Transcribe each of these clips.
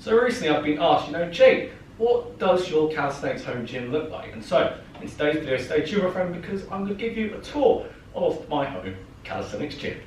So recently I've been asked, Jake, what does your Calisthenics home gym look like? And so in today's video, stay tuned my friend, because I'm going to give you a tour of my home Calisthenics gym.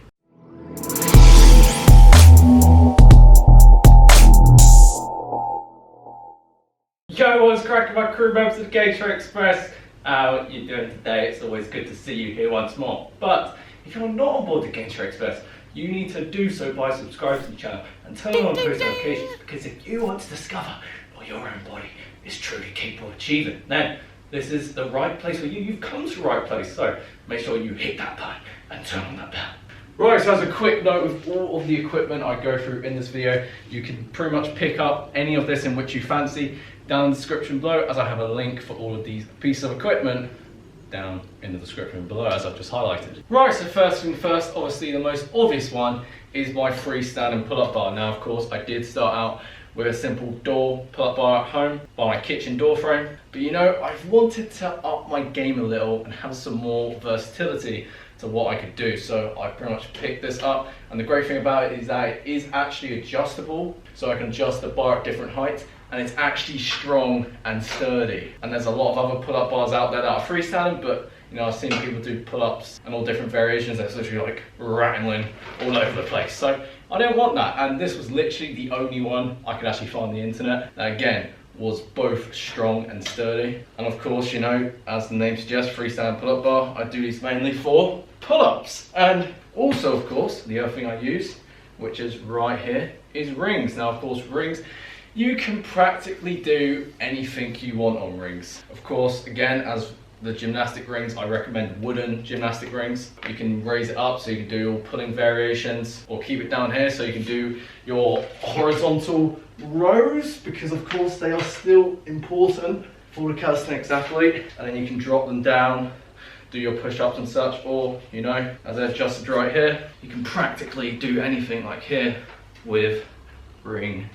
Yo, what's cracking my crew members of Gator Express? How you doing today? It's always good to see you here once more. But if you're not on board the Gator Express, you need to do so by subscribing to the channel and turn on post notifications, because if you want to discover what your own body is truly capable of achieving, then this is the right place for you. You've come to the right place, so make sure you hit that button and turn on that bell. Right, so as a quick note, with all of the equipment I go through in this video, you can pretty much pick up any of this in which you fancy down in the description below, as I have a link for all of these pieces of equipment down in the description below, as I've just highlighted. Right, so first thing first, obviously the most obvious one is my freestanding pull-up bar. Now, of course, I did start out with a simple door pull-up bar at home by my kitchen door frame, but I've wanted to up my game a little and have some more versatility to what I could do. So I pretty much picked this up, and the great thing about it is that it is actually adjustable, so I can adjust the bar at different heights, and it's actually strong and sturdy. And there's a lot of other pull-up bars out there that are freestanding, but I've seen people do pull-ups and all different variations that's literally like rattling all over the place. So I don't want that, and this was literally the only one I could actually find on the internet that, again, was both strong and sturdy. And of course, as the name suggests, freestanding pull-up bar, I do these mainly for pull-ups. And also, of course, the other thing I use, which is right here, is rings. Now, of course, rings, you can practically do anything you want on rings. Of course, again, as the gymnastic rings, I recommend wooden gymnastic rings. You can raise it up so you can do your pulling variations, or keep it down here so you can do your horizontal rows, because of course they are still important for the calisthenics athlete. And then you can drop them down, do your push-ups and such, or as I adjusted right here, you can practically do anything like here with ring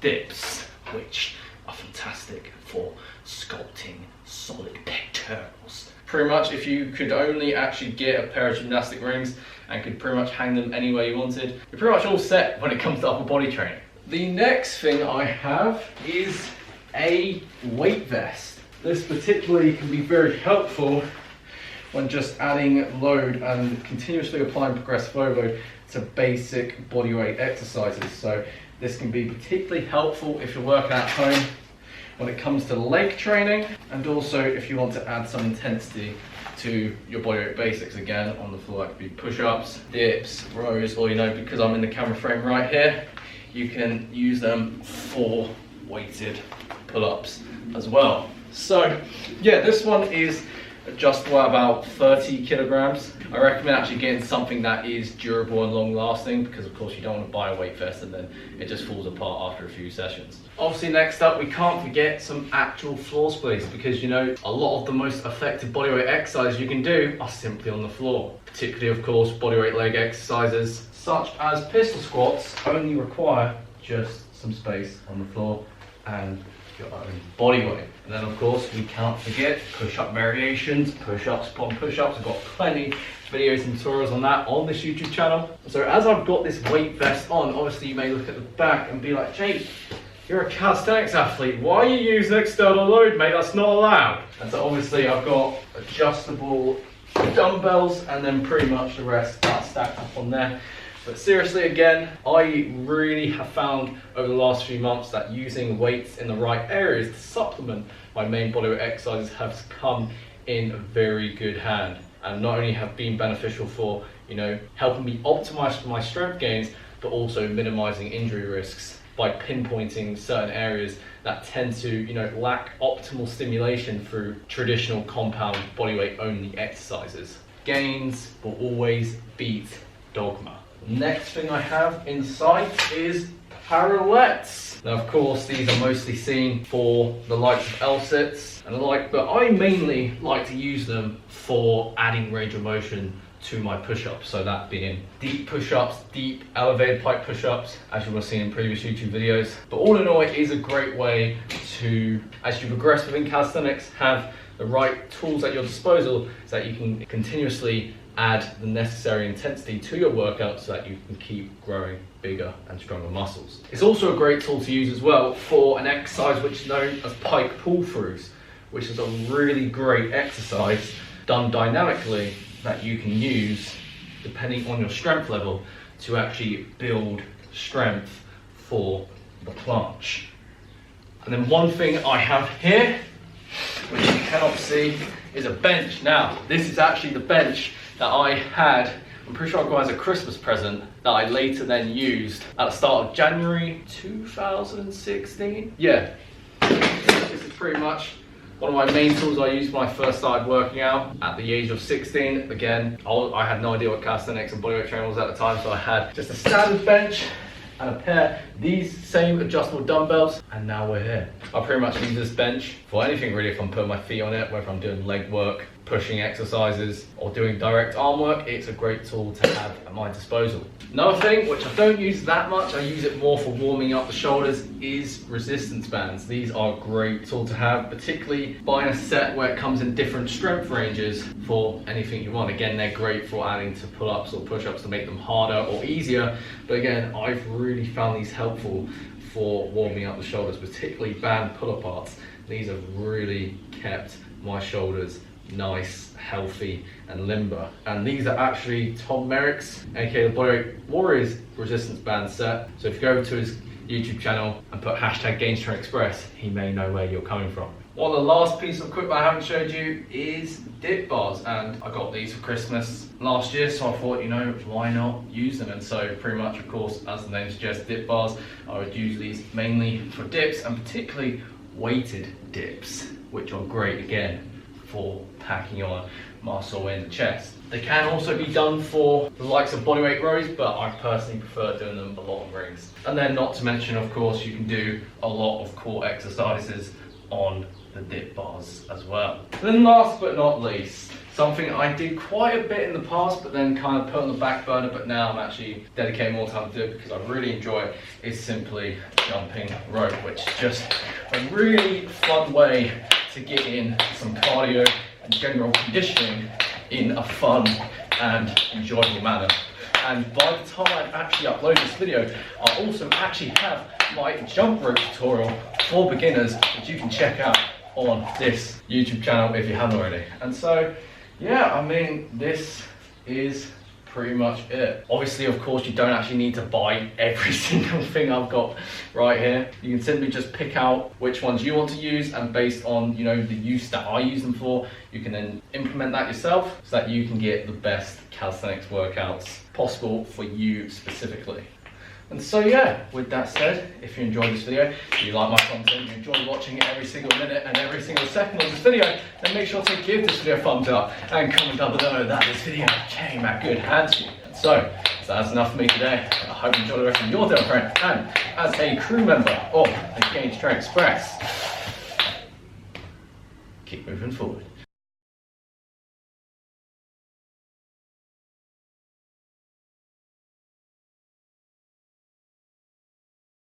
dips, which are fantastic for sculpting solid pectorals. Pretty much, if you could only actually get a pair of gymnastic rings and could pretty much hang them anywhere you wanted, you're pretty much all set when it comes to upper body training. The next thing I have is a weight vest. This particularly can be very helpful when just adding load and continuously applying progressive overload to basic bodyweight exercises. So this can be particularly helpful if you're working at home when it comes to leg training, and also if you want to add some intensity to your bodyweight basics. Again, on the floor, that could be push-ups, dips, rows, or because I'm in the camera frame right here, you can use them for weighted pull-ups as well. So yeah, this one is adjustable at about 30 kilograms. I recommend actually getting something that is durable and long lasting, because of course you don't want to buy a weight vest and then it just falls apart after a few sessions. Obviously, next up, we can't forget some actual floor splits, because a lot of the most effective bodyweight exercises you can do are simply on the floor. Particularly, of course, bodyweight leg exercises such as pistol squats only require just some space on the floor and your own body weight. And then of course we can't forget push-up variations, push-ups upon push-ups. I've got plenty of videos and tutorials on that on this YouTube channel. So as I've got this weight vest on, obviously you may look at the back and be like, Jake, you're a calisthenics athlete, why are you using external load, mate? That's not allowed. And so obviously I've got adjustable dumbbells, and then pretty much the rest are stacked up on there. But seriously, again, I really have found over the last few months that using weights in the right areas to supplement my main bodyweight exercises has come in very good hand, and not only have been beneficial for helping me optimize my strength gains, but also minimizing injury risks by pinpointing certain areas that tend to lack optimal stimulation through traditional compound bodyweight only exercises. Gains will always beat dogma. Next thing I have in sight is Parallettes. Now, of course, these are mostly seen for the likes of L-sits and the like, but I mainly like to use them for adding range of motion to my push-ups. So that being deep push-ups, deep elevated pike push-ups, as you will have seen in previous YouTube videos. But all in all, it is a great way to, as you progress within calisthenics, have the right tools at your disposal so that you can continuously add the necessary intensity to your workout so that you can keep growing bigger and stronger muscles. It's also a great tool to use as well for an exercise which is known as pike pull-throughs, which is a really great exercise done dynamically that you can use depending on your strength level to actually build strength for the planche. And then one thing I have here, which you cannot see, is a bench. Now, this is actually the bench that I had, I'm pretty sure I got as a Christmas present, that I later then used at the start of January 2016. Yeah, this is pretty much one of my main tools I used when I first started working out at the age of 16. Again, I had no idea what calisthenics and bodyweight training was at the time, so I had just a standard bench and a pair of these same adjustable dumbbells, and now we're here. I pretty much use this bench for anything really. If I'm putting my feet on it, whether I'm doing leg work, pushing exercises, or doing direct arm work, it's a great tool to have at my disposal. Another thing, which I don't use that much, I use it more for warming up the shoulders, is resistance bands. These are a great tool to have, particularly buying a set where it comes in different strength ranges for anything you want. Again, they're great for adding to pull-ups or push-ups to make them harder or easier. But again, I've really found these helpful for warming up the shoulders, particularly band pull aparts. These have really kept my shoulders nice, healthy and limber. And these are actually Tom Merrick's, aka the Bodyweight Warriors resistance band set. So if you go over to his YouTube channel and put hashtag GainStrengthExpress, he may know where you're coming from. One of the last pieces of equipment I haven't showed you is dip bars, and I got these for Christmas last year, so I thought, you know, why not use them? And so pretty much, of course, as the name suggests, dip bars, I would use these mainly for dips, and particularly weighted dips, which are great again for packing on muscle in the chest. They can also be done for the likes of bodyweight rows, but I personally prefer doing them a lot on rings. And then not to mention, of course, you can do a lot of core exercises on the dip bars as well. And then last but not least, something I did quite a bit in the past, but then kind of put on the back burner, but now I'm actually dedicating more time to do it because I really enjoy it, is simply jumping rope, which is just a really fun way to get in some cardio and general conditioning in a fun and enjoyable manner. And by the time I actually upload this video, I also actually have my jump rope tutorial for beginners, which you can check out on this YouTube channel if you haven't already. And so, yeah, I mean, this is pretty much it. Obviously, of course, you don't actually need to buy every single thing I've got right here. You can simply just pick out which ones you want to use, and based on, you know, the use that I use them for, you can then implement that yourself so that you can get the best calisthenics workouts possible for you specifically. And so yeah, with that said, if you enjoyed this video, if you like my content, you enjoy watching every single minute and every single second of this video, then make sure to give this video a thumbs up and comment down below that this video came at good hands to you. So that's enough for me today. I hope you enjoy the rest of your day, my friend. And as a crew member of the GainStrengthExpress, keep moving forward.